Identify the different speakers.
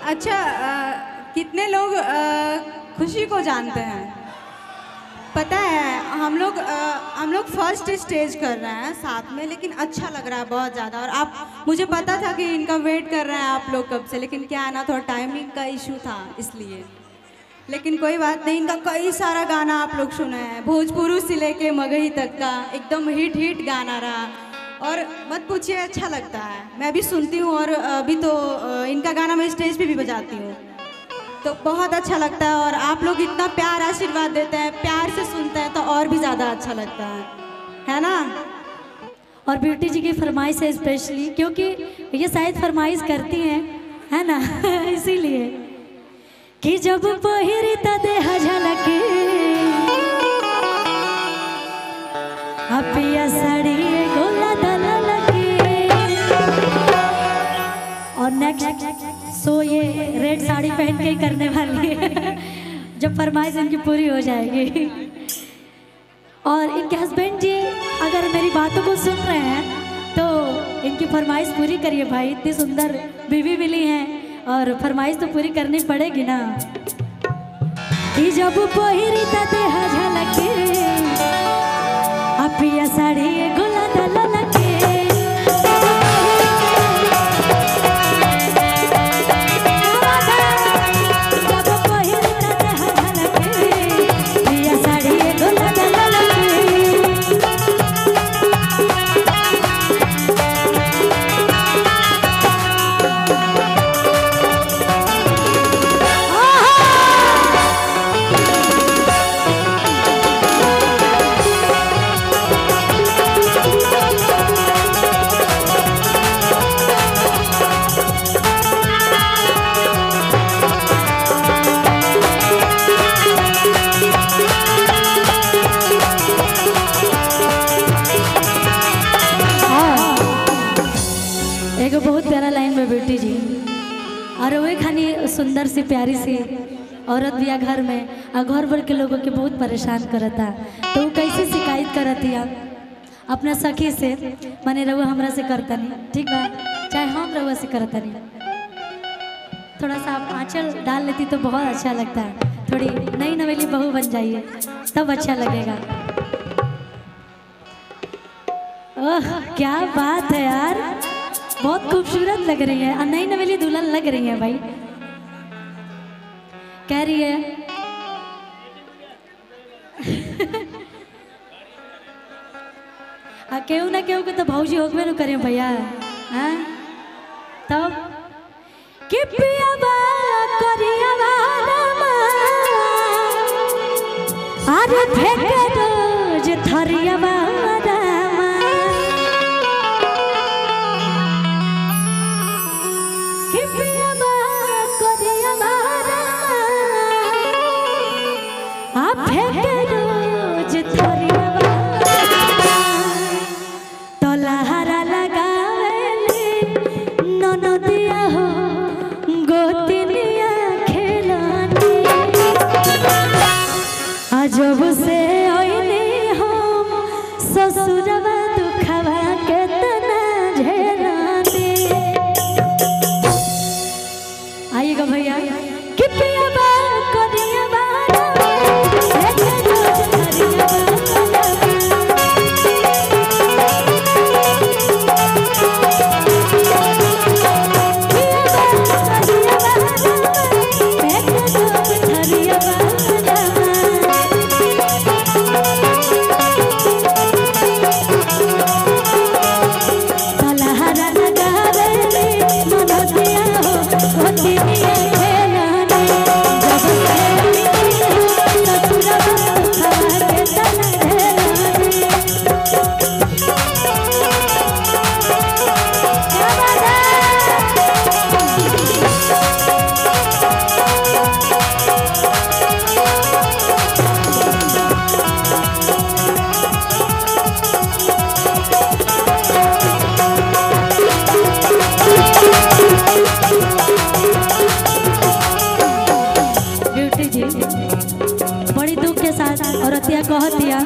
Speaker 1: अच्छा कितने लोग खुशी को जानते हैं? पता है हम लोग फर्स्ट स्टेज कर रहे हैं साथ में, लेकिन अच्छा लग रहा है बहुत ज़्यादा। और आप, मुझे पता था कि इनका वेट कर रहे हैं आप लोग कब से, लेकिन क्या है ना, थोड़ा टाइमिंग का इशू था इसलिए। लेकिन कोई बात नहीं, इनका कई सारा गाना आप लोग सुने हैं, भोजपुरी से लेके मगही तक का एकदम हिट गाना रहा। और मत पूछिए, अच्छा लगता है, मैं भी सुनती हूँ। और अभी तो इनका गाना मैं स्टेज पे भी बजाती हूँ, तो बहुत अच्छा लगता है। और आप लोग इतना प्यार आशीर्वाद देते हैं, प्यार से सुनते हैं, तो और भी ज़्यादा अच्छा लगता है ना।
Speaker 2: और ब्यूटी जी की फरमाइश है स्पेशली, क्योंकि ये शायद फरमाइश करती हैं, है ना इसीलिए कि जब पहिरी त देह झलके अपिया साड़ी गोला दला लगे। और नेक्स्ट सो ये रेड साड़ी पहन के ही करने वाली है जब फरमाइश इनकी पूरी हो जाएगी। और इनके हस्बैंड जी अगर मेरी बातों को सुन रहे हैं तो इनकी फरमाइश पूरी करिए भाई, इतनी सुंदर बीवी मिली हैं और फरमाइश तो पूरी करनी पड़ेगी ना। जब पहिरी त देह झलके अपिया साड़ी गोला दला लगे। बहुत प्यारा लाइन में बेटी जी, और वही खानी सुंदर सी प्यारी सी औरत भी घर में और घर भर के लोगों के बहुत परेशान करता। तो वो कैसे शिकायत करती अपना सखी से, माने रहुआ हमरा से करता नहीं, ठीक बा, चाहे हम रहुआ से करता नहीं। थोड़ा सा आप आंचल डाल लेती तो बहुत अच्छा लगता है, थोड़ी नई नवेली बहू बन जाइए तब अच्छा लगेगा। ओह क्या बात है यार, बहुत खूबसूरत लग रही है और नई नवेली दुल्हन लग रही है भाई। कह रही है केहू ना केहू के तो भौजी होगबे न करे भैया। हाँ तब कि पियावा करियावा रामा अरे फेंके रोज थरियावा जब से हम ससुरवा दुखवा के तना झेलाने। आइएगा भैया कि पियावा करियावा कहतिया